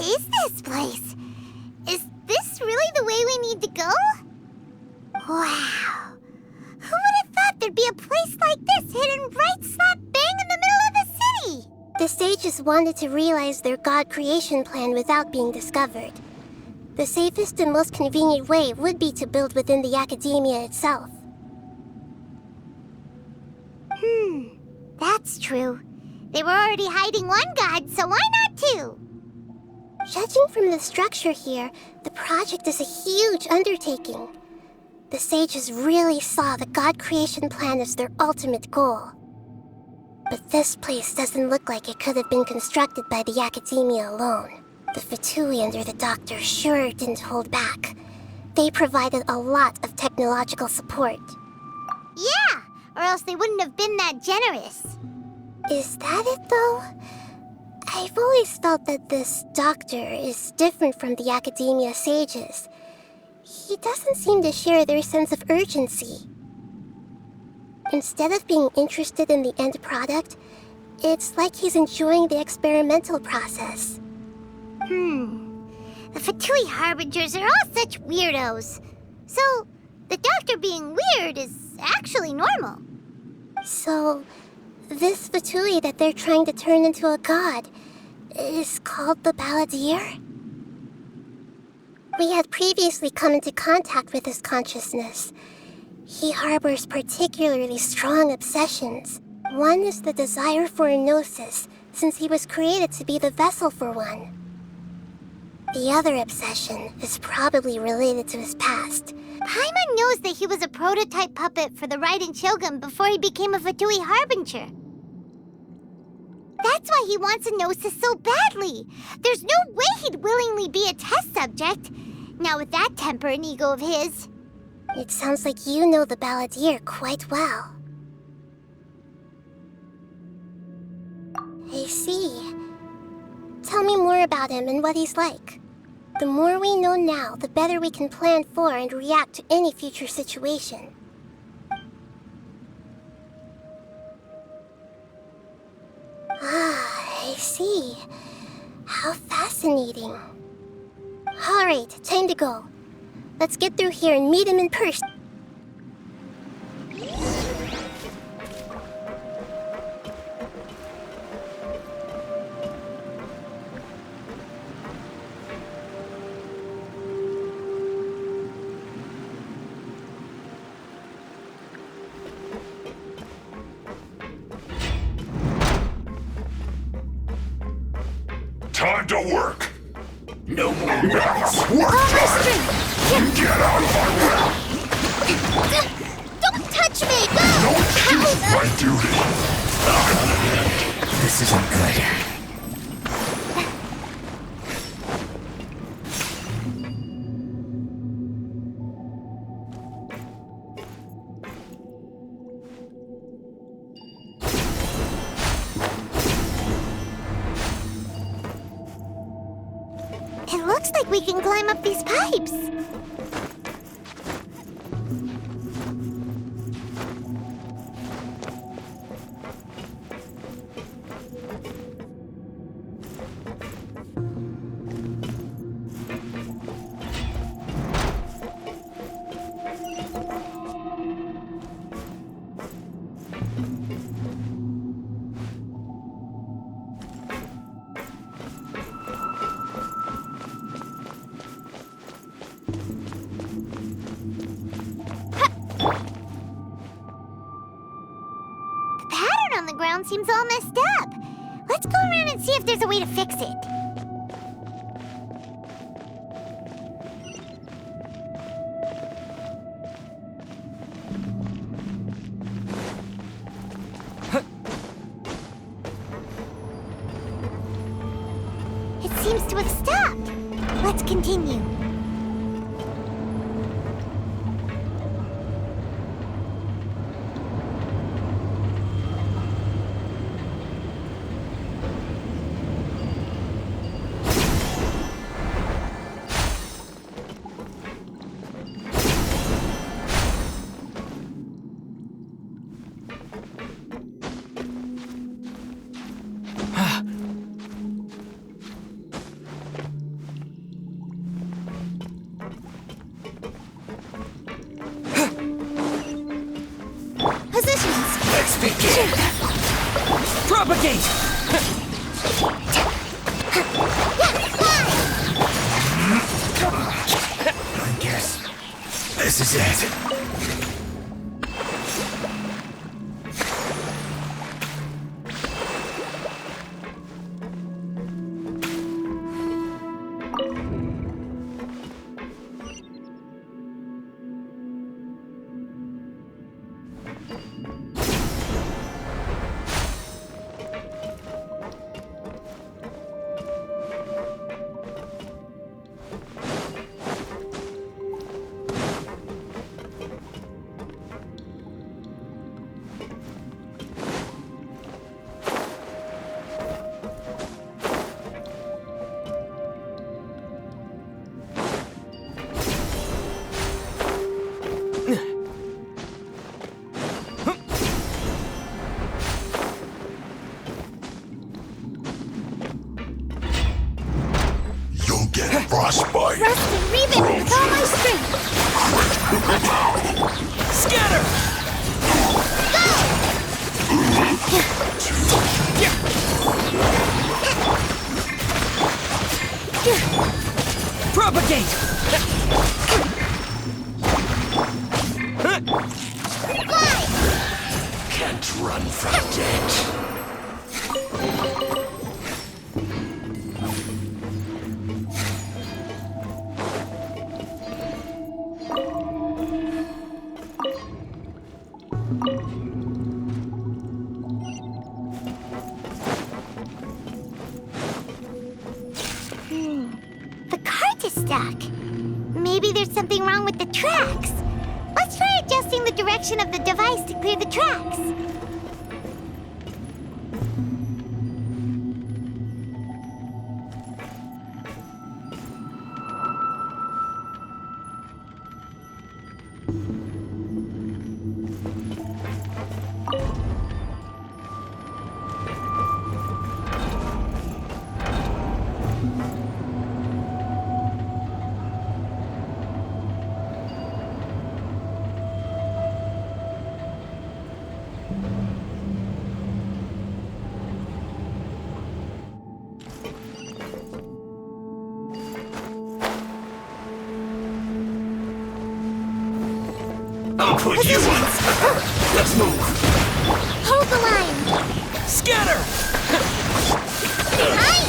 is this place? Is this really the way we need to go? Wow. Who would have thought there'd be a place like this hidden right slap bang in the middle of the city? The sages wanted to realize their god creation plan without being discovered. The safest and most convenient way would be to build within the academia itself. That's true. They were already hiding one god, so why not two? Judging from the structure here, the project is a huge undertaking. The sages really saw the god creation plan as their ultimate goal. But this place doesn't look like it could have been constructed by the academia alone. The Fatui under the doctor sure didn't hold back. They provided a lot of technological support. Yeah, or else they wouldn't have been that generous. Is that it, though? I've always felt that this doctor is different from the academia sages. He doesn't seem to share their sense of urgency. Instead of being interested in the end product, it's like he's enjoying the experimental process. The Fatui Harbingers are all such weirdos. So, the doctor being weird is actually normal. So, this Fatui that they're trying to turn into a god is called the Balladeer? We had previously come into contact with his consciousness. He harbors particularly strong obsessions. One is the desire for a gnosis, since he was created to be the vessel for one. The other obsession is probably related to his past. Paimon knows that he was a prototype puppet for the Raiden Shogun before he became a Fatui Harbinger. That's why he wants a gnosis so badly. There's no way he'd willingly be a test subject. Now with that temper and ego of his. It sounds like you know the Balladeer quite well. I see. Tell me more about him and what he's like. The more we know now, the better we can plan for and react to any future situation. Ah, I see. How fascinating. Alright, time to go. Let's get through here and meet him in person. Time to work! No more mess! Work time! Get out of my way! Don't touch me! Go! Don't shoot my duty! This isn't good. It looks like we can climb up these pipes. The ground seems all messed up. Let's go around and see if there's a way to fix it. It seems to have stopped. Let's continue. Wicked! Propagate! I guess this is it. Frostbite! Rust and Revan with all my strength! Scatter! Propagate! Can't run from death. The cart is stuck. Maybe there's something wrong with the tracks. Let's try adjusting the direction of the device to clear the tracks. I'll put you on. Let's move. Hold the line. Scatter! Behind!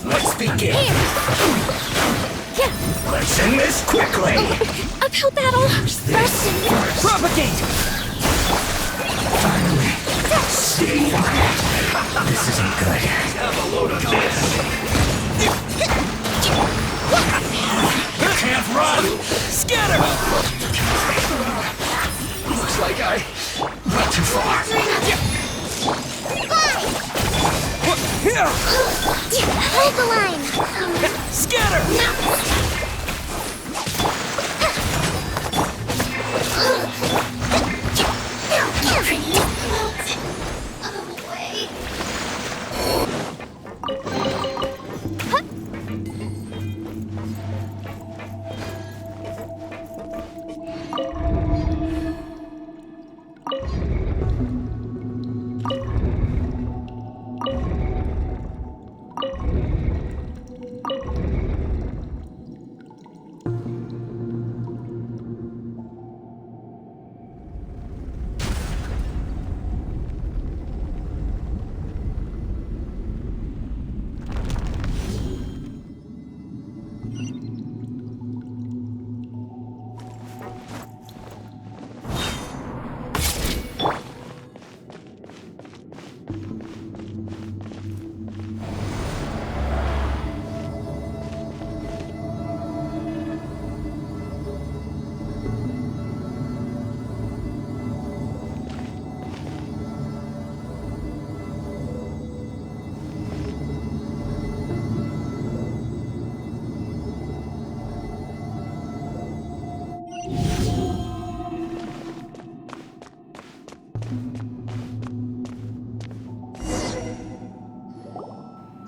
Let's begin. Let's end this quickly. Uphill battle. This propagate. Finally. See. This isn't good. Have a load of this. You can't run. Scatter. Looks like I got too far. Hold the line. Scatter.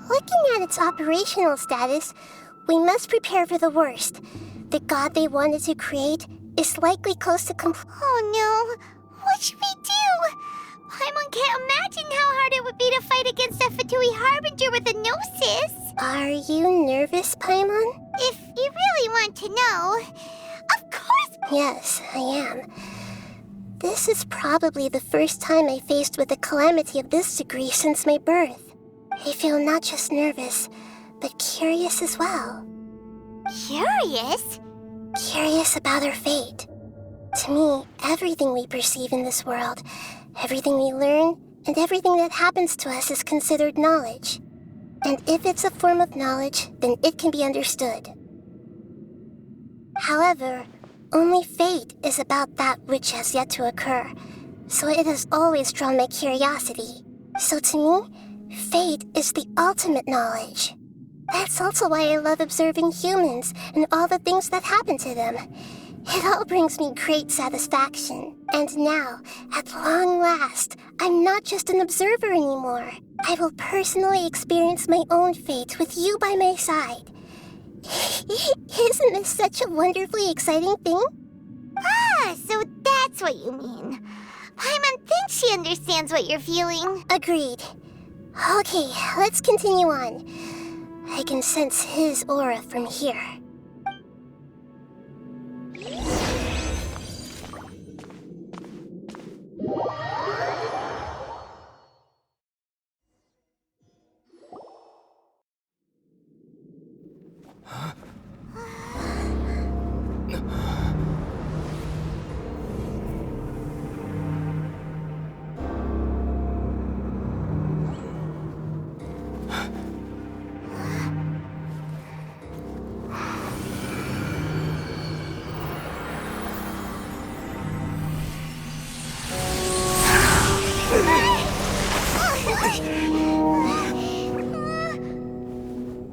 Looking at its operational status, we must prepare for the worst. The god they wanted to create is likely close to Oh no! What should we do? Paimon can't imagine how hard it would be to fight against a Fatui Harbinger with a Gnosis. Are you nervous, Paimon? If you really want to know, of course. Yes, I am. This is probably the first time I faced with a calamity of this degree since my birth. I feel not just nervous, but curious as well. Curious? Curious about our fate. To me, everything we perceive in this world, everything we learn, and everything that happens to us is considered knowledge. And if it's a form of knowledge, then it can be understood. However, only fate is about that which has yet to occur, so it has always drawn my curiosity. So to me, fate is the ultimate knowledge. That's also why I love observing humans and all the things that happen to them. It all brings me great satisfaction. And now, at long last, I'm not just an observer anymore. I will personally experience my own fate with you by my side. Isn't this such a wonderfully exciting thing? Ah, so that's what you mean. Paimon thinks she understands what you're feeling. Agreed. Okay, let's continue on. I can sense his aura from here.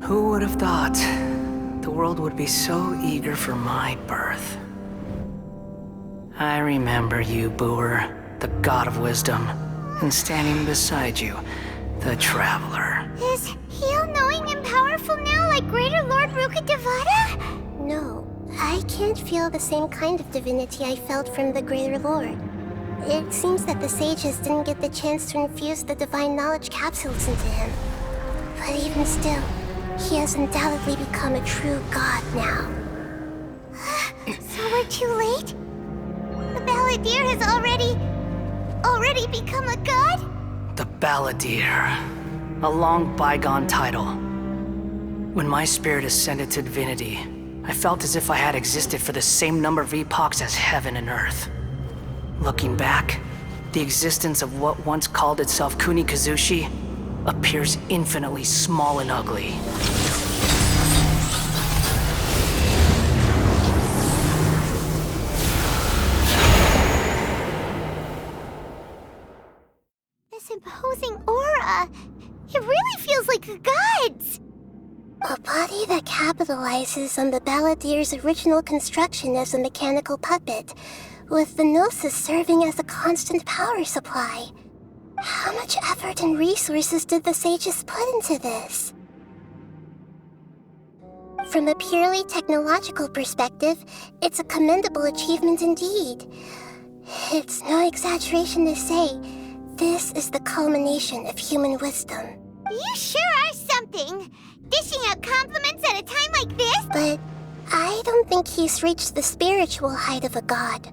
Who would have thought the world would be so eager for my birth? I remember you, Booer, the god of wisdom, and standing beside you, the traveler. Is he all-knowing and powerful now like Greater Lord Rukkhadevata? No, I can't feel the same kind of divinity I felt from the Greater Lord. It seems that the sages didn't get the chance to infuse the divine knowledge capsules into him. But even still, he has undoubtedly become a true god now. So we're too late? The Balladeer has already become a god? The Balladeer. A long bygone title. When my spirit ascended to divinity, I felt as if I had existed for the same number of epochs as heaven and earth. Looking back, the existence of what once called itself Kunikazushi appears infinitely small and ugly. This imposing aura, it really feels like a god's. A body that capitalizes on the Balladeer's original construction as a mechanical puppet, with the Gnosis serving as a constant power supply. How much effort and resources did the sages put into this? From a purely technological perspective, it's a commendable achievement indeed. It's no exaggeration to say, this is the culmination of human wisdom. You sure are something. Dishing out compliments at a time like this? But I don't think he's reached the spiritual height of a god.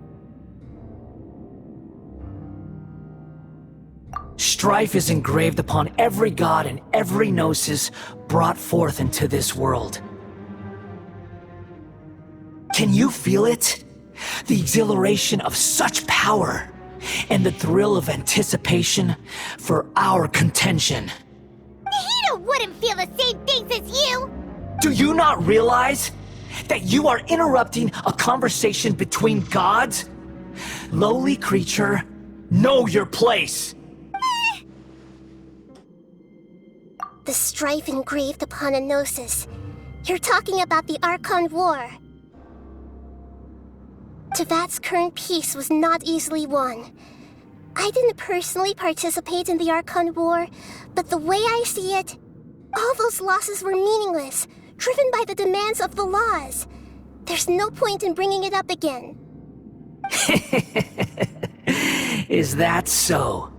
Strife is engraved upon every god and every gnosis brought forth into this world. Can you feel it? The exhilaration of such power, and the thrill of anticipation for our contention. Nahida wouldn't feel the same things as you! Do you not realize that you are interrupting a conversation between gods? Lowly creature, know your place! The strife engraved upon a Gnosis. You're talking about the Archon War. Tevat's current peace was not easily won. I didn't personally participate in the Archon War, but the way I see it, all those losses were meaningless, driven by the demands of the laws. There's no point in bringing it up again. Is that so?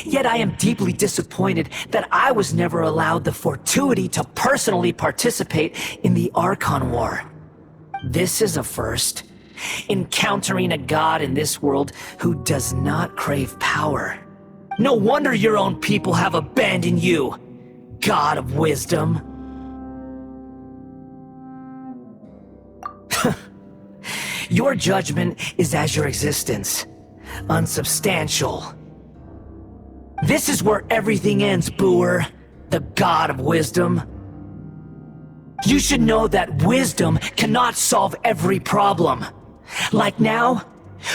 Yet I am deeply disappointed that I was never allowed the fortuity to personally participate in the Archon War. This is a first. Encountering a god in this world who does not crave power. No wonder your own people have abandoned you, God of Wisdom. Your judgment is as your existence, unsubstantial. This is where everything ends, Booer, the God of Wisdom. You should know that wisdom cannot solve every problem. Like now,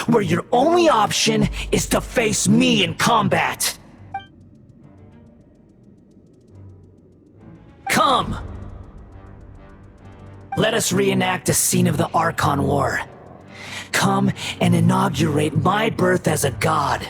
where your only option is to face me in combat. Come! Let us reenact a scene of the Archon War. Come and inaugurate my birth as a god.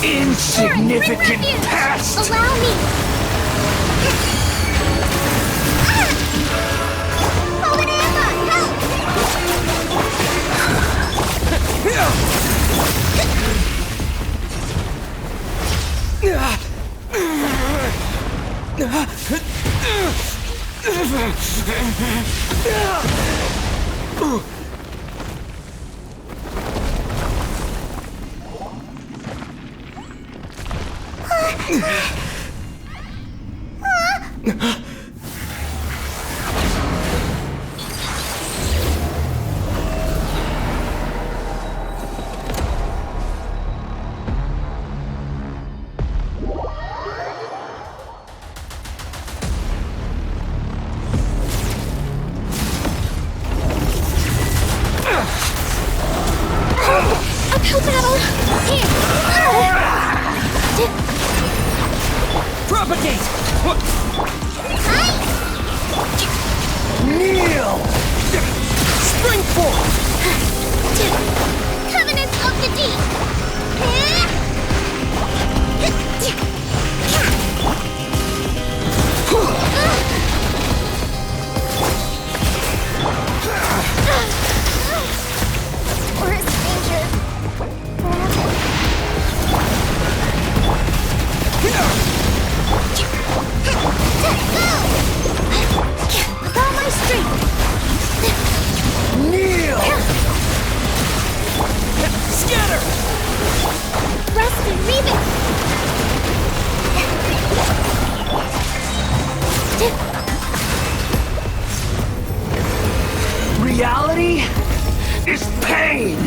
Insignificant pest! Allow me! Power Emma, help! Uphill battle! Here! Propagate! Hi! Kneel! Spring forth! Covenants of the Deep! Worst danger. With all my strength! Kneel! Scatter! Rust and Reven! Reality is pain!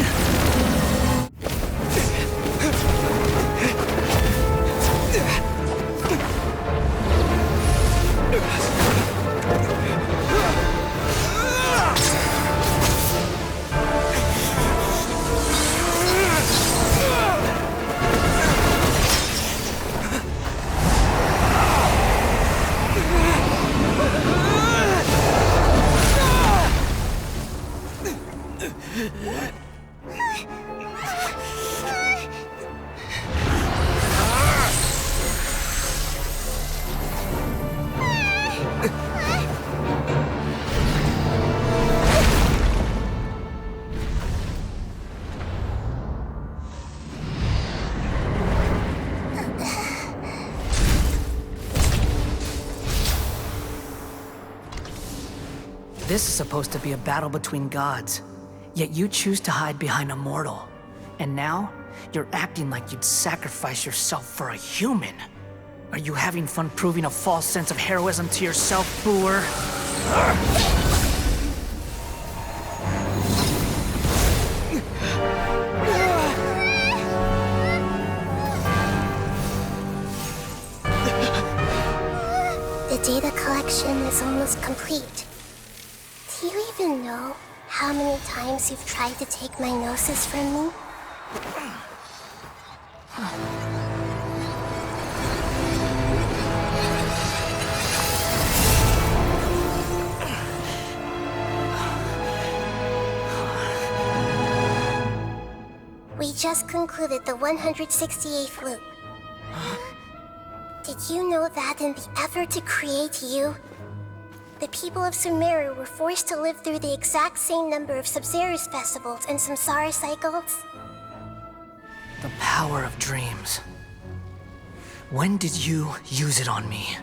This is supposed to be a battle between gods, yet you choose to hide behind a mortal. And now, you're acting like you'd sacrifice yourself for a human. Are you having fun proving a false sense of heroism to yourself, Booer? The data collection is almost complete. Do you even know how many times you've tried to take my gnosis from me? We just concluded the 168th loop. Did you know that in the effort to create you, the people of Sumeru were forced to live through the exact same number of Sub-Zerus festivals and samsara cycles? The power of dreams. When did you use it on me?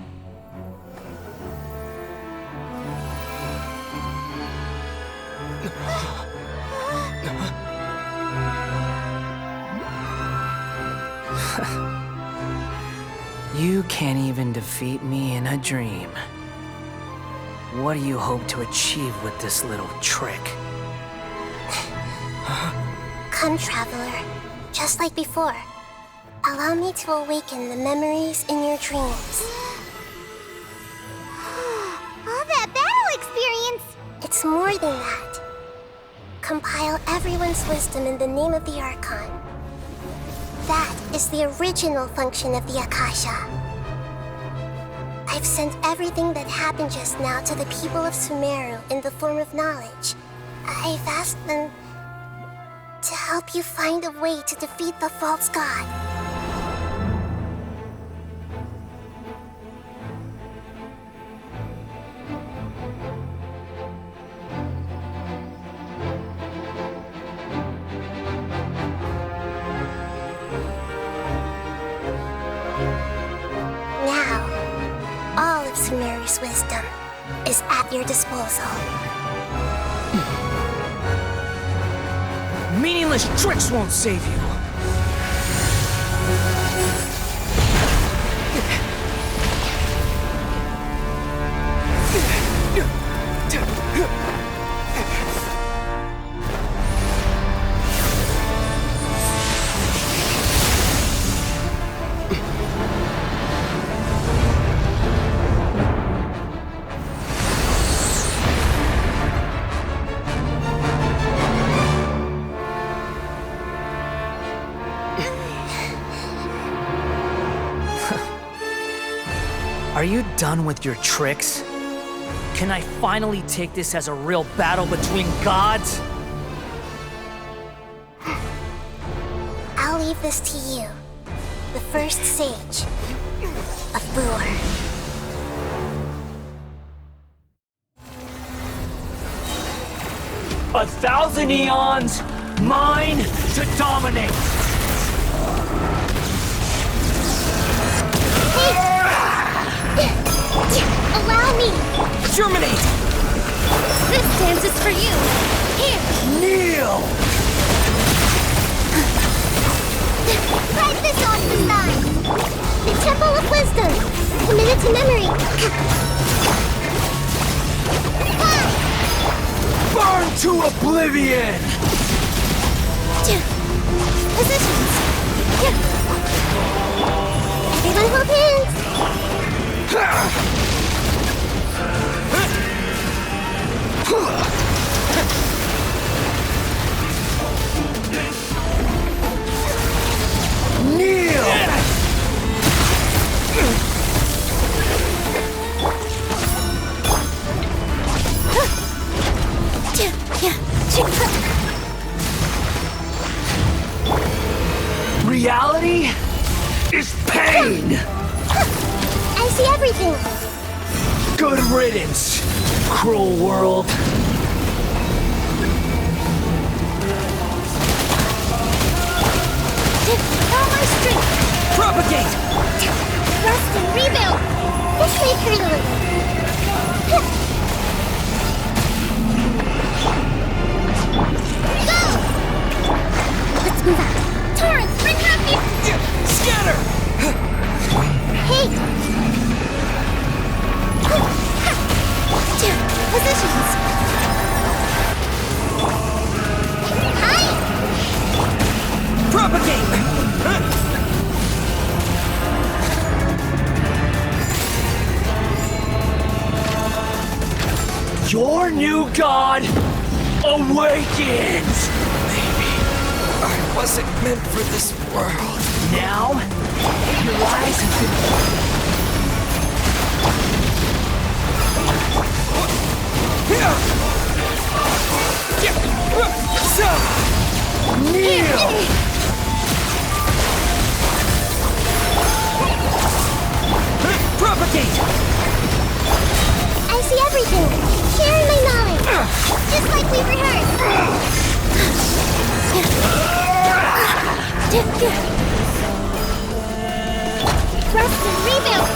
You can't even defeat me in a dream. What do you hope to achieve with this little trick? Come, Traveler. Just like before. Allow me to awaken the memories in your dreams. All that battle experience! It's more than that. Compile everyone's wisdom in the name of the Archon. That is the original function of the Akasha. I've sent everything that happened just now to the people of Sumeru in the form of knowledge. I've asked them to help you find a way to defeat the false god. Sumeru's wisdom is at your disposal. Meaningless tricks won't save you! Are you done with your tricks? Can I finally take this as a real battle between gods? I'll leave this to you, the first sage of Booer. A thousand eons, mine to dominate! Allow me! Germinate! This dance is for you! Here! Kneel! Write this on the sign! The Temple of Wisdom! Committed to memory! Burn to oblivion! Positions! Everyone hold hands! me is pain! I see everything. Good riddance, cruel world. All my strength. Propagate! Rest and rebuild. This may hurt a little. Go! Let's move out. Torrance, bring her up here. Scatter! Hey! Positions. Hi! Propagate! Your new god awakens! Maybe I wasn't meant for this world. Now, your lies have been... Kneel! Propagate! I see everything. Sharing my knowledge. Just like we rehearsed. Rest and rebuild.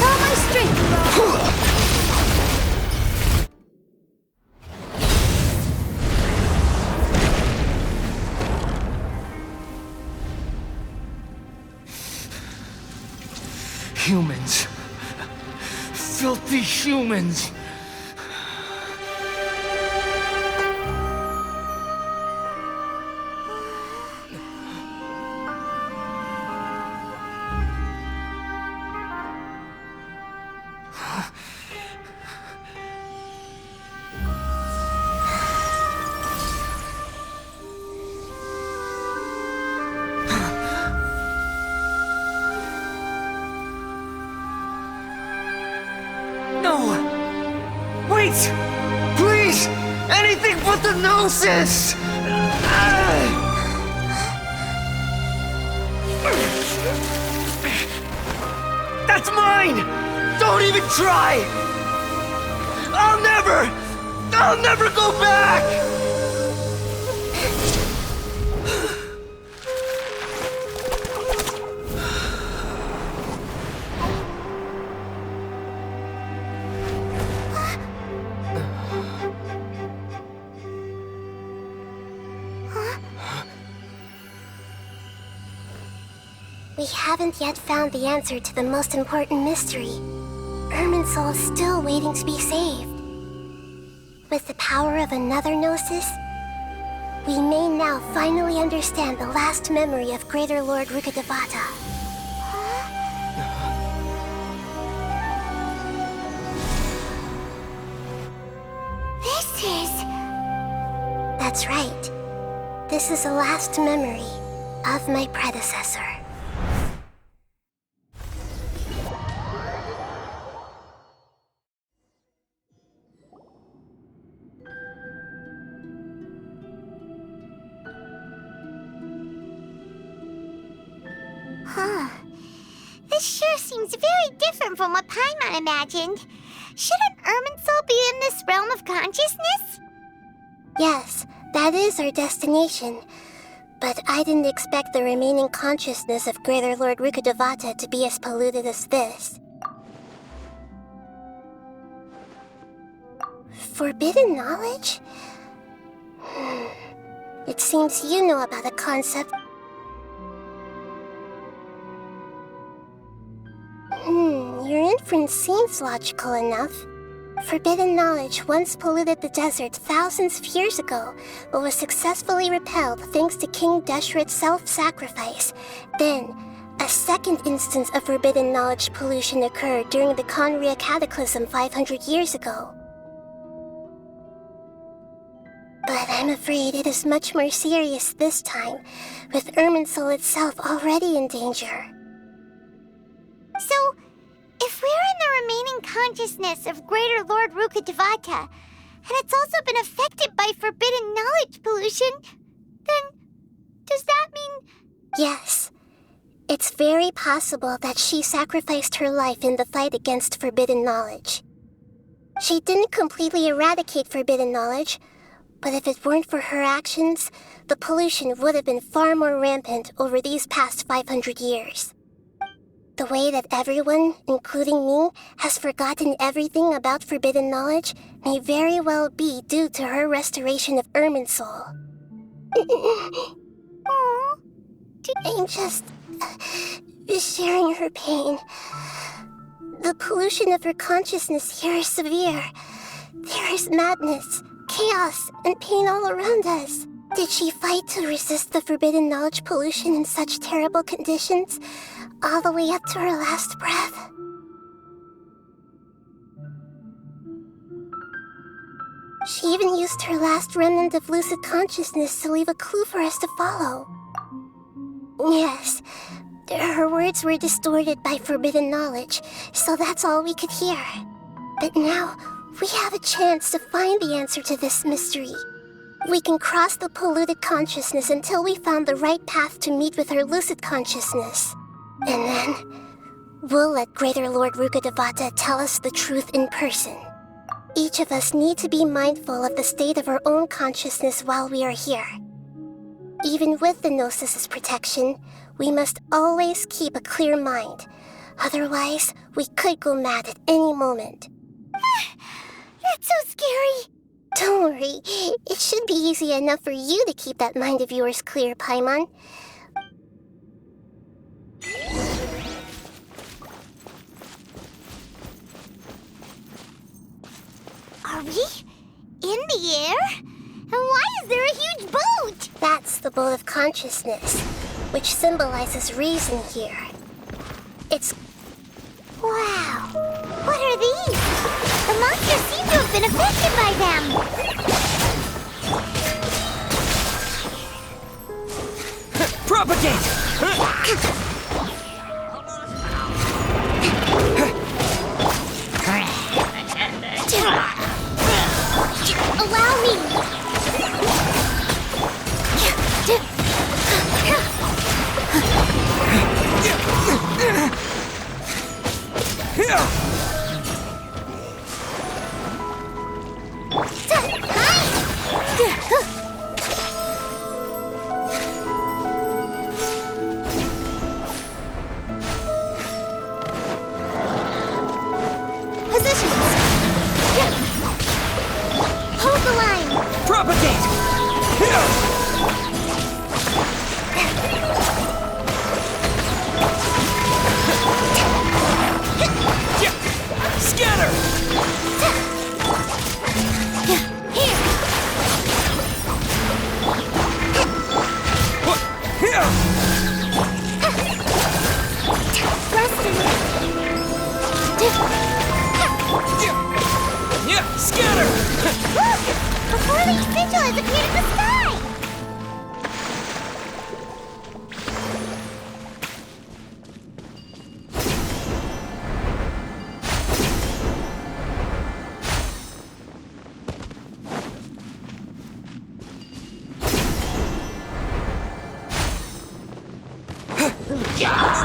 All my strength. Humans. Filthy humans. No! Wait! Please! Anything but the Gnosis! That's mine! Don't even try! I'll never go back! We haven't yet found the answer to the most important mystery. Irminsul is still waiting to be saved. With the power of another Gnosis, we may now finally understand the last memory of Greater Lord Rukkhadevata. This is... That's right. This is the last memory of my predecessor. Huh. This sure seems very different from what Paimon imagined. Shouldn't Irminsul be in this realm of consciousness? Yes, that is our destination. But I didn't expect the remaining consciousness of Greater Lord Rukkhadevata to be as polluted as this. Forbidden knowledge? It seems you know about the concept. Your inference seems logical enough. Forbidden knowledge once polluted the desert thousands of years ago, but was successfully repelled thanks to King Deshret's self-sacrifice. Then, a second instance of forbidden knowledge pollution occurred during the Conria Cataclysm 500 years ago. But I'm afraid it is much more serious this time, with Irminsul itself already in danger. So, if we're in the remaining consciousness of Greater Lord Rukkhadevata, and it's also been affected by forbidden knowledge pollution, then does that mean Yes. It's very possible that she sacrificed her life in the fight against forbidden knowledge. She didn't completely eradicate forbidden knowledge, but if it weren't for her actions, the pollution would have been far more rampant over these past 500 years. The way that everyone, including me, has forgotten everything about forbidden knowledge may very well be due to her restoration of Irminsul. I'm just sharing her pain. The pollution of her consciousness here is severe. There is madness, chaos, and pain all around us. Did she fight to resist the forbidden knowledge pollution in such terrible conditions, all the way up to her last breath? She even used her last remnant of lucid consciousness to leave a clue for us to follow. Yes, her words were distorted by forbidden knowledge, so that's all we could hear. But now, we have a chance to find the answer to this mystery. We can cross the polluted consciousness until we found the right path to meet with our lucid consciousness. And then, we'll let Greater Lord Rukkhadevata tell us the truth in person. Each of us need to be mindful of the state of our own consciousness while we are here. Even with the Gnosis's protection, we must always keep a clear mind. Otherwise, we could go mad at any moment. That's so scary. Don't worry, it should be easy enough for you to keep that mind of yours clear, Paimon. Are we in the air? And why is there a huge boat? That's the boat of consciousness, which symbolizes reason here. It's... Wow. What are these? The monsters seem to have been affected by them. Propagate! Allow me. Hold the line. Propagate! Scatter! Scatter! A whirling sigil has appeared in the sky!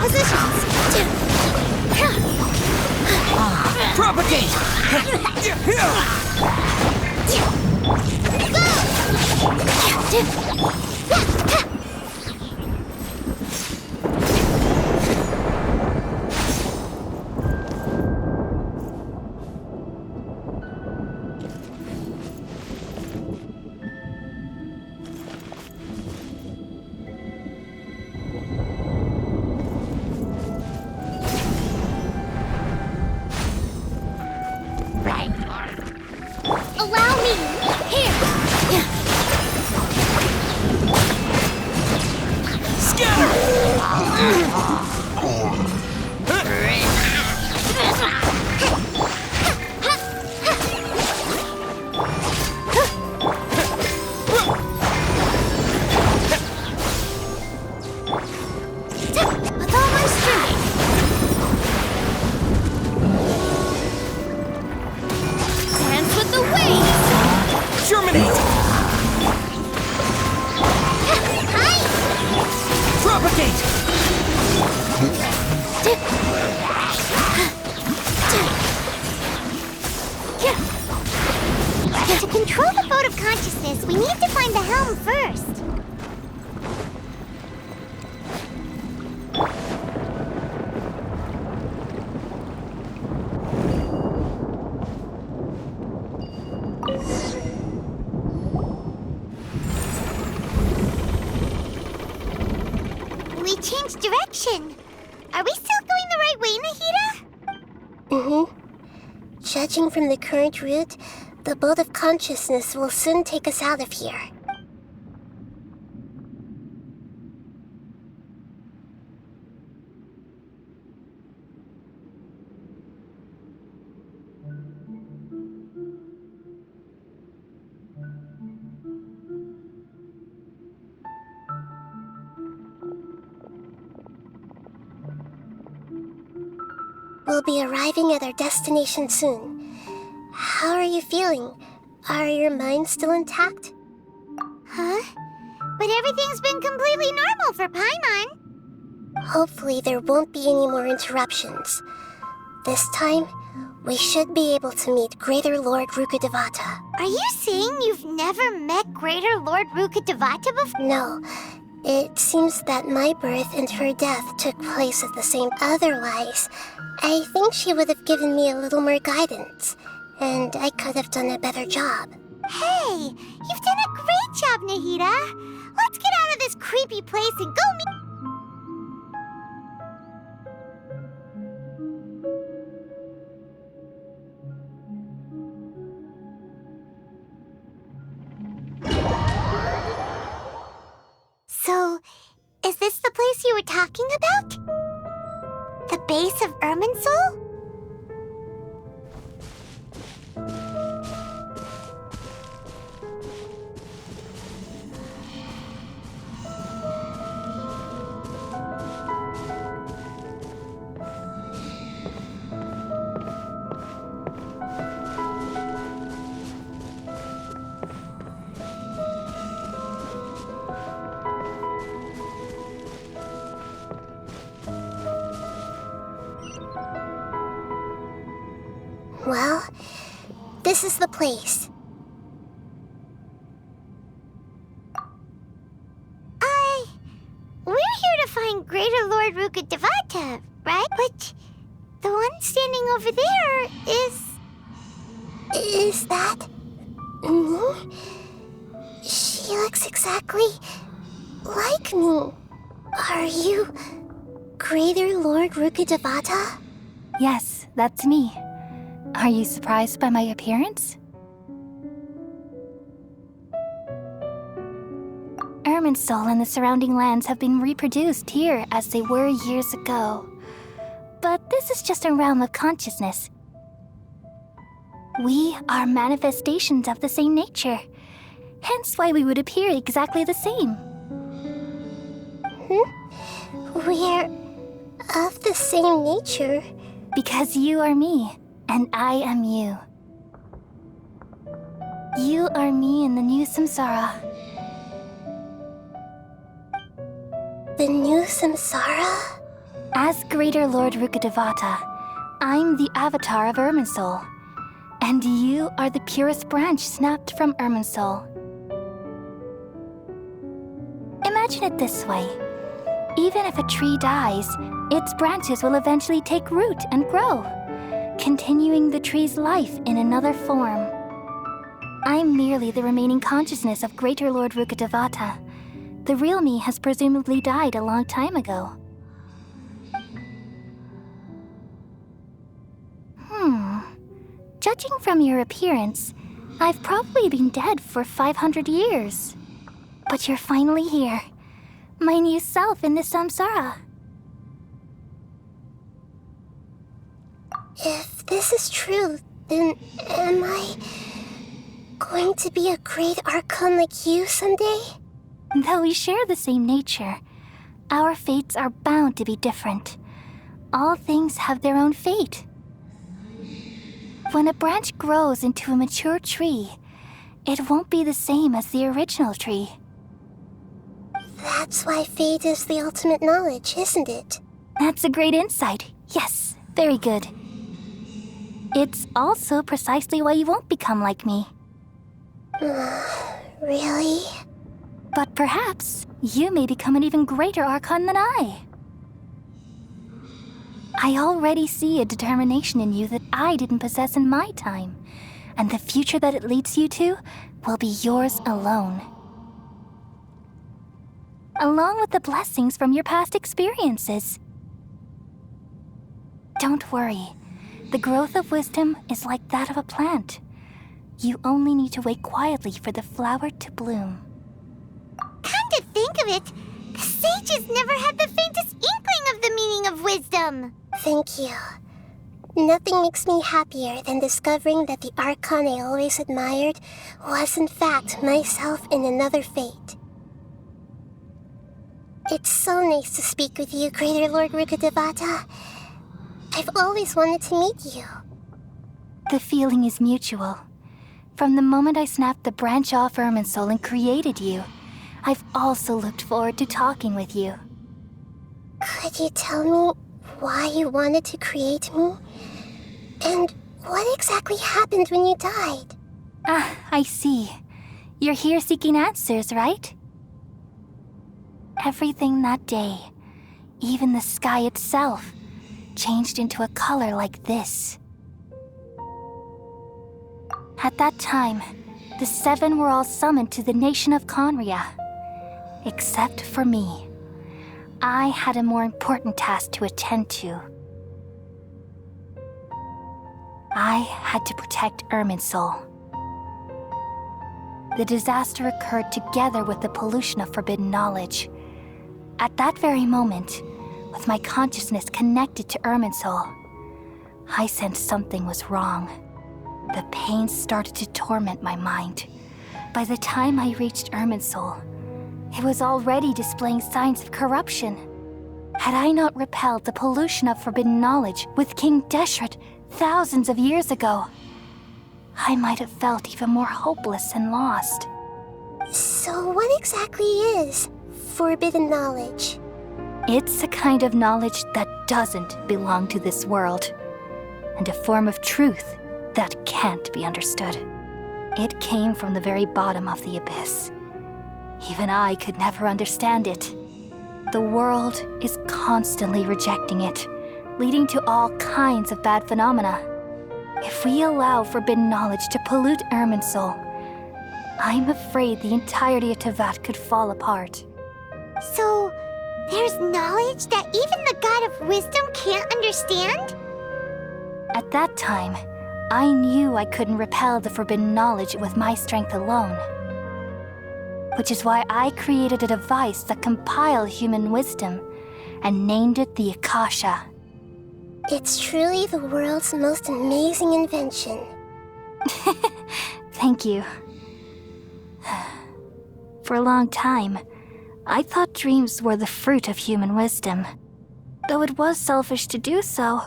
Positions! Propagate! Allow me! Here! With all my strength! To control the boat of consciousness, we need to find the helm first. We changed direction. Are we still going the right way, Nahida? Mm-hmm. Judging from the current route, the boat of consciousness will soon take us out of here. We'll be arriving at our destination soon. How are you feeling? Are your minds still intact? Huh? But everything's been completely normal for Paimon. Hopefully there won't be any more interruptions. This time, we should be able to meet Greater Lord Rukkhadevata. Are you saying you've never met Greater Lord Rukkhadevata before? No, it seems that my birth and her death took place at the same. Otherwise, I think she would have given me a little more guidance, and I could have done a better job. Hey, you've done a great job, Nahida. Let's get out of this creepy place and go meet... So, is this the place you were talking about? The base of Irminsul? Well, this is the place. We're here to find Greater Lord Rukkhadevata, right? But the one standing over there is... Is that... me? She looks exactly like me. Are you Greater Lord Rukkhadevata? Yes, that's me. Are you surprised by my appearance? Irminsul and the surrounding lands have been reproduced here as they were years ago. But this is just a realm of consciousness. We are manifestations of the same nature, hence why we would appear exactly the same. We're of the same nature. Because you are me, and I am you. You are me in the new samsara. The new samsara? As Greater Lord Rukkhadevata, I'm the avatar of Irminsul, and you are the purest branch snapped from Irminsul. Imagine it this way. Even if a tree dies, its branches will eventually take root and grow, continuing the tree's life in another form. I'm merely the remaining consciousness of Greater Lord Rukkhadevata. The real me has presumably died a long time ago. Judging from your appearance, I've probably been dead for 500 years. But you're finally here. My new self in the samsara. If this is true, then am I going to be a great Archon like you someday? Though we share the same nature, our fates are bound to be different. All things have their own fate. When a branch grows into a mature tree, it won't be the same as the original tree. That's why fate is the ultimate knowledge, isn't it? That's a great insight. Yes, very good. It's also precisely why you won't become like me. Really? But perhaps you may become an even greater Archon than I. I already see a determination in you that I didn't possess in my time, and the future that it leads you to will be yours alone. Along with the blessings from your past experiences. Don't worry. The growth of wisdom is like that of a plant. You only need to wait quietly for the flower to bloom. Come to think of it, the sages never had the faintest inkling of the meaning of wisdom. Thank you. Nothing makes me happier than discovering that the Archon I always admired was in fact myself in another fate. It's so nice to speak with you, Greater Lord Rukkhadevata. I've always wanted to meet you. The feeling is mutual. From the moment I snapped the branch off Irminsul and created you, I've also looked forward to talking with you. Could you tell me why you wanted to create me? And what exactly happened when you died? Ah, I see. You're here seeking answers, right? Everything that day, even the sky itself, changed into a color like this. At that time, the seven were all summoned to the nation of Conria. Except for me. I had a more important task to attend to. I had to protect Irminsul. The disaster occurred together with the pollution of forbidden knowledge. At that very moment, with my consciousness connected to Irminsul, I sensed something was wrong. The pain started to torment my mind. By the time I reached Irminsul, it was already displaying signs of corruption. Had I not repelled the pollution of forbidden knowledge with King Deshret thousands of years ago, I might have felt even more hopeless and lost. So what exactly is forbidden knowledge? It's a kind of knowledge that doesn't belong to this world, and a form of truth that can't be understood. It came from the very bottom of the abyss. Even I could never understand it. The world is constantly rejecting it, leading to all kinds of bad phenomena. If we allow forbidden knowledge to pollute Irminsul, I'm afraid the entirety of Teyvat could fall apart. So, there's knowledge that even the God of wisdom can't understand? At that time, I knew I couldn't repel the forbidden knowledge with my strength alone. Which is why I created a device that compiled human wisdom and named it the Akasha. It's truly the world's most amazing invention. Thank you. For a long time, I thought dreams were the fruit of human wisdom. Though it was selfish to do so,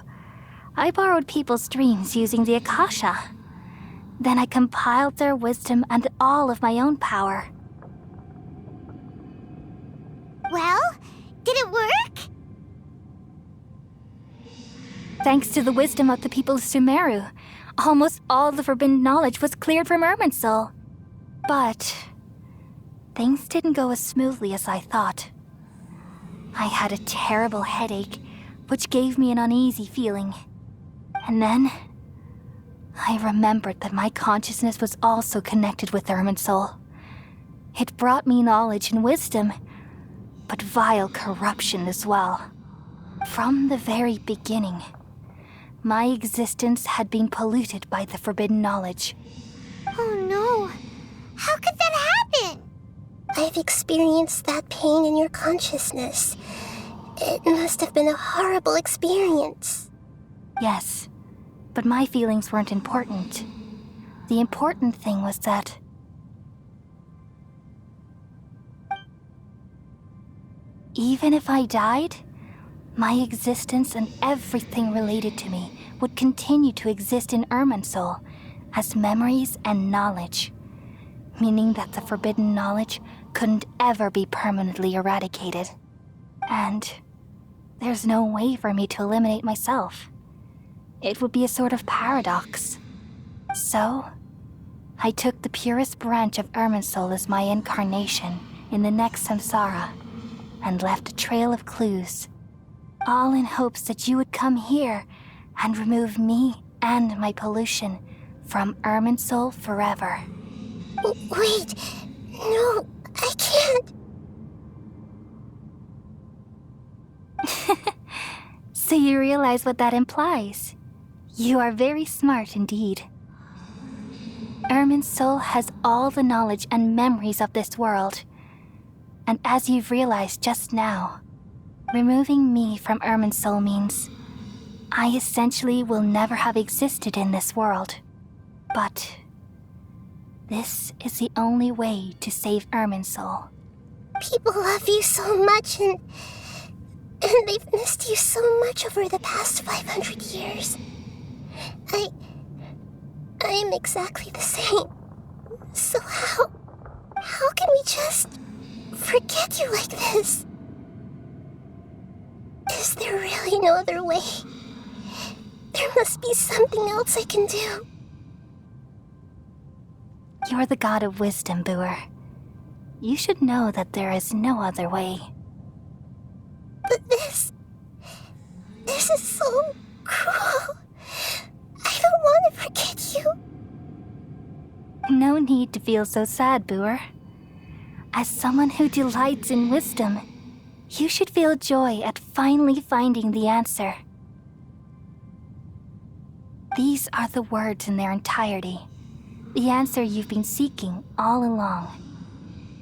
I borrowed people's dreams using the Akasha. Then I compiled their wisdom and all of my own power. Well, did it work? Thanks to the wisdom of the people of Sumeru, almost all the forbidden knowledge was cleared from Irminsul. But things didn't go as smoothly as I thought. I had a terrible headache, which gave me an uneasy feeling. And then I remembered that my consciousness was also connected with Irminsul. It brought me knowledge and wisdom, but vile corruption as well. From the very beginning, my existence had been polluted by the forbidden knowledge. Oh no. How could that happen? I've experienced that pain in your consciousness. It must have been a horrible experience. Yes, but my feelings weren't important. The important thing was that even if I died, my existence and everything related to me would continue to exist in Irminsul as memories and knowledge, meaning that the forbidden knowledge couldn't ever be permanently eradicated. And there's no way for me to eliminate myself. It would be a sort of paradox. So, I took the purest branch of Irminsul as my incarnation in the next samsara, and left a trail of clues, all in hopes that you would come here and remove me and my pollution from Irminsul forever. Wait, no, I can't. So you realize what that implies. You are very smart indeed. Irminsul has all the knowledge and memories of this world. And as you've realized just now, removing me from Irminsul means I essentially will never have existed in this world. But this is the only way to save Irminsul. People love you so much, and they've missed you so much over the past 500 years. I am exactly the same. So how can we just forget you like this? Is there really no other way? There must be something else I can do. You're the god of wisdom, Boer. You should know that there is no other way. But this is so cruel. I don't want to forget you. No need to feel so sad, Boer. As someone who delights in wisdom, you should feel joy at finally finding the answer. These are the words in their entirety. The answer you've been seeking all along.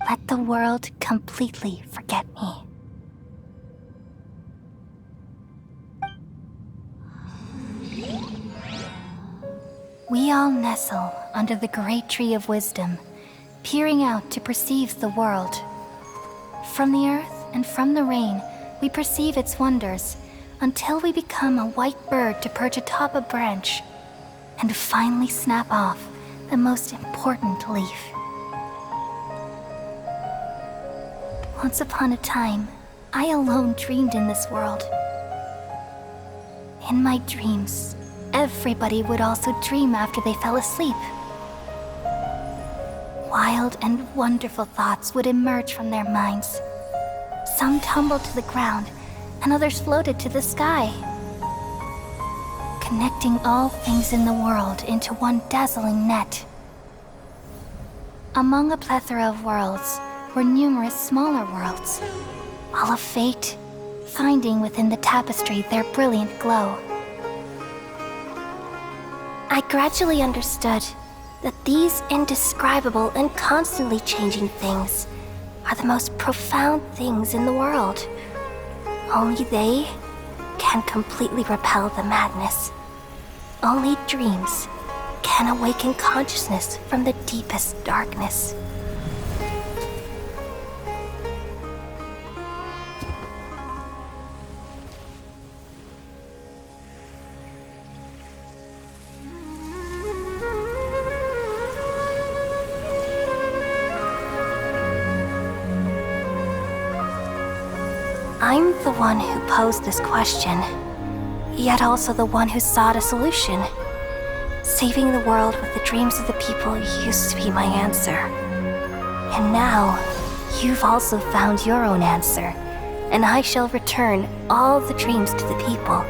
Let the world completely forget me. We all nestle under the great tree of wisdom, peering out to perceive the world. From the earth and from the rain, we perceive its wonders, until we become a white bird to perch atop a branch, and finally snap off the most important leaf. Once upon a time, I alone dreamed in this world. In my dreams, everybody would also dream after they fell asleep. Wild and wonderful thoughts would emerge from their minds. Some tumbled to the ground, and others floated to the sky, connecting all things in the world into one dazzling net. Among a plethora of worlds were numerous smaller worlds, all of fate, finding within the tapestry their brilliant glow. I gradually understood that these indescribable and constantly changing things are the most profound things in the world. Only they can completely repel the madness. Only dreams can awaken consciousness from the deepest darkness. I'm the one who posed this question, yet also the one who sought a solution. Saving the world with the dreams of the people used to be my answer. And now, you've also found your own answer, and I shall return all the dreams to the people.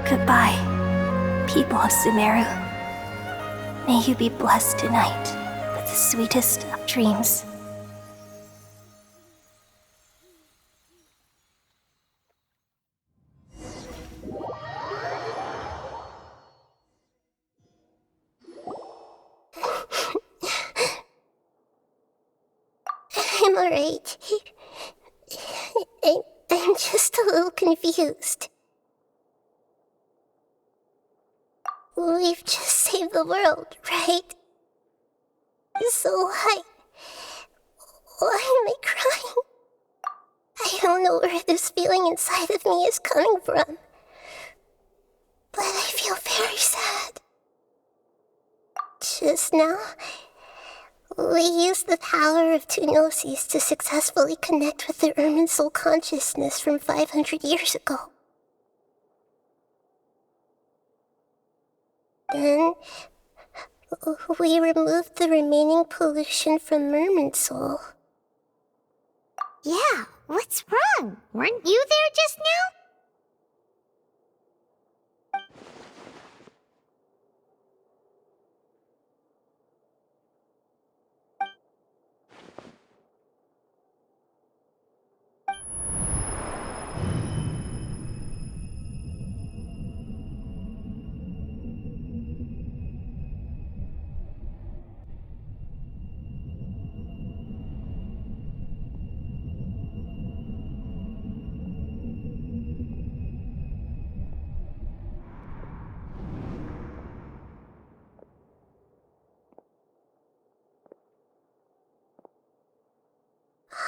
Goodbye, people of Sumeru. May you be blessed tonight with the sweetest of dreams. I'm alright. I'm just a little confused. We've just saved the world, right? So why am I crying? I don't know where this feeling inside of me is coming from, but I feel very sad. Just now, We used the power of two gnosis to successfully connect with the Irminsul consciousness from 500 years ago. Then, we removed the remaining pollution from Irminsul. Yeah, what's wrong? Weren't you there just now?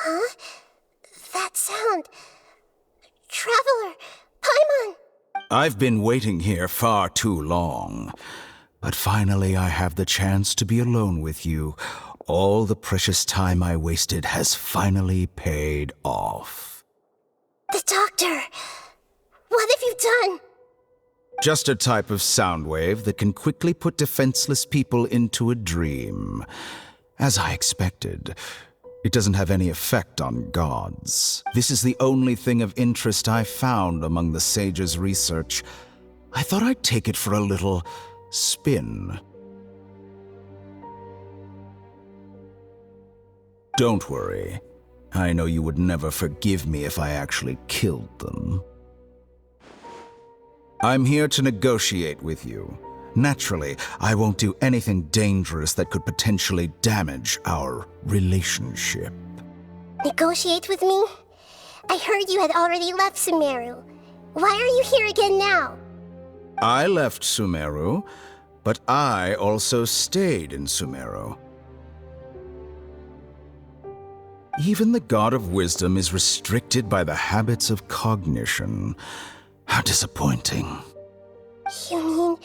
Huh? That sound. Traveler! Paimon! I've been waiting here far too long. But finally I have the chance to be alone with you. All the precious time I wasted has finally paid off. The doctor! What have you done? Just a type of sound wave that can quickly put defenseless people into a dream. As I expected, it doesn't have any effect on gods. This is the only thing of interest I found among the sage's research. I thought I'd take it for a little spin. Don't worry. I know you would never forgive me if I actually killed them. I'm here to negotiate with you. Naturally, I won't do anything dangerous that could potentially damage our relationship. Negotiate with me? I heard you had already left Sumeru. Why are you here again now? I left Sumeru, but I also stayed in Sumeru. Even the God of Wisdom is restricted by the habits of cognition. How disappointing. You mean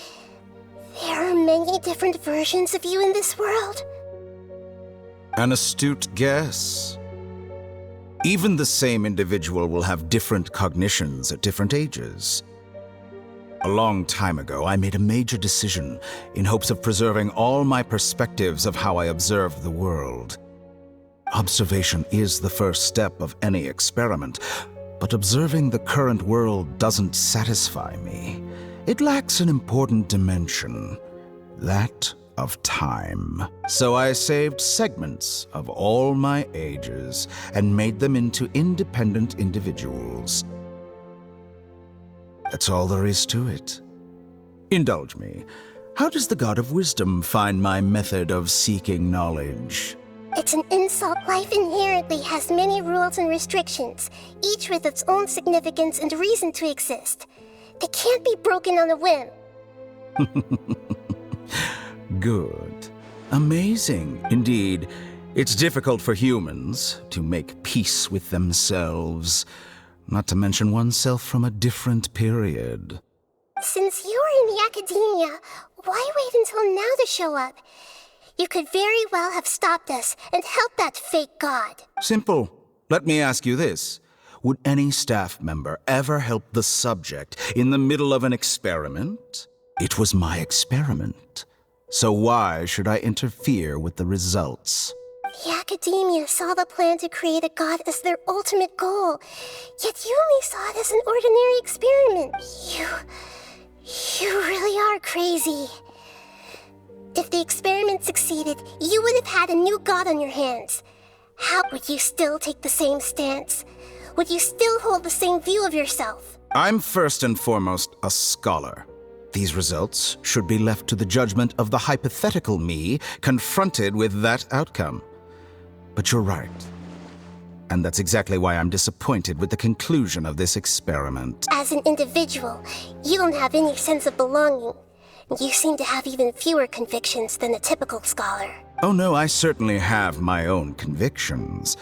there are many different versions of you in this world? An astute guess. Even the same individual will have different cognitions at different ages. A long time ago, I made a major decision in hopes of preserving all my perspectives of how I observe the world. Observation is the first step of any experiment, but observing the current world doesn't satisfy me. It lacks an important dimension, that of time. So I saved segments of all my ages and made them into independent individuals. That's all there is to it. Indulge me. How does the God of Wisdom find my method of seeking knowledge? It's an insult. Life inherently has many rules and restrictions, each with its own significance and reason to exist. They can't be broken on a whim. Good. Amazing. Indeed, it's difficult for humans to make peace with themselves, not to mention oneself from a different period. Since you were in the academia, why wait until now to show up? You could very well have stopped us and helped that fake god. Simple. Let me ask you this. Would any staff member ever help the subject in the middle of an experiment? It was my experiment. So why should I interfere with the results? The academia saw the plan to create a god as their ultimate goal, yet you only saw it as an ordinary experiment. You really are crazy. If the experiment succeeded, you would have had a new god on your hands. How would you still take the same stance? Would you still hold the same view of yourself? I'm first and foremost a scholar. These results should be left to the judgment of the hypothetical me confronted with that outcome. But you're right. And that's exactly why I'm disappointed with the conclusion of this experiment. As an individual, you don't have any sense of belonging. You seem to have even fewer convictions than a typical scholar. Oh no, I certainly have my own convictions.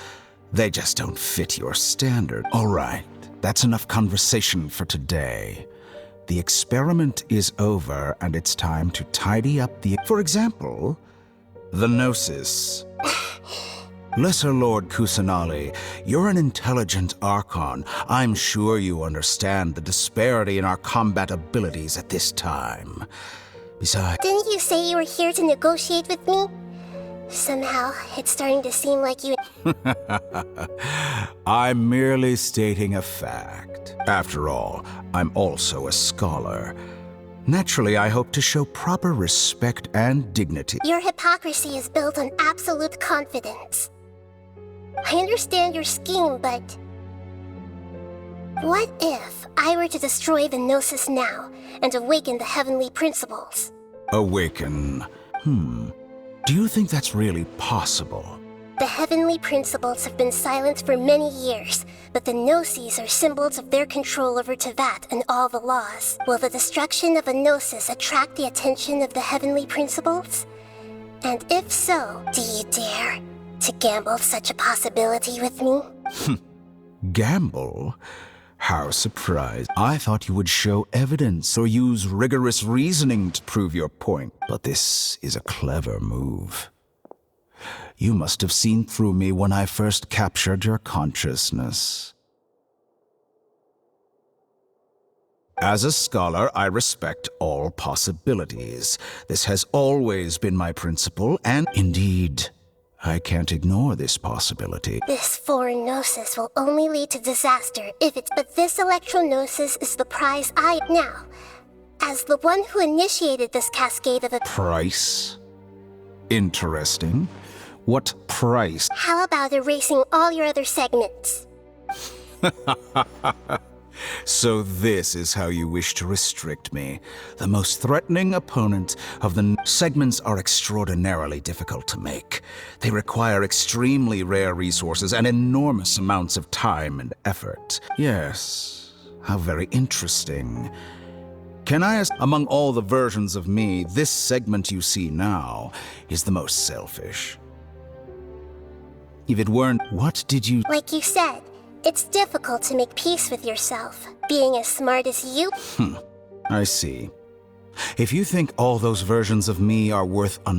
They just don't fit your standard. All right, that's enough conversation for today. The experiment is over, and it's time to tidy up the... For example, The Gnosis. Lesser Lord Kusanali, you're an intelligent Archon. I'm sure you understand the disparity in our combat abilities at this time. Besides... Didn't you say you were here to negotiate with me? Somehow, it's starting to seem like you... I'm merely stating a fact. After all, I'm also a scholar. Naturally, I hope to show proper respect and dignity. Your hypocrisy is built on absolute confidence. I understand your scheme, but... what if I were to destroy the Gnosis now and awaken the heavenly principles? Awaken? Do you think that's really possible? The heavenly principles have been silent for many years, but the Gnosis are symbols of their control over Tevat and all the laws. Will the destruction of a Gnosis attract the attention of the heavenly principles? And if so, do you dare to gamble such a possibility with me? Gamble? How surprised. I thought you would show evidence or use rigorous reasoning to prove your point. But this is a clever move. You must have seen through me when I first captured your consciousness. As a scholar, I respect all possibilities. This has always been my principle, and indeed, I can't ignore this possibility. This foreign Gnosis will only lead to disaster if it's... But this Electro-Gnosis is the prize I... Now, as the one who initiated this cascade of... Price? Interesting. What price? How about erasing all your other segments? So this is how you wish to restrict me. The most threatening opponent of the segments are extraordinarily difficult to make. They require extremely rare resources and enormous amounts of time and effort. Yes, how very interesting. Can I ask, among all the versions of me, this segment you see now is the most selfish. If it weren't, what did you... Like you said, it's difficult to make peace with yourself, being as smart as you... I see. If you think all those versions of me are worth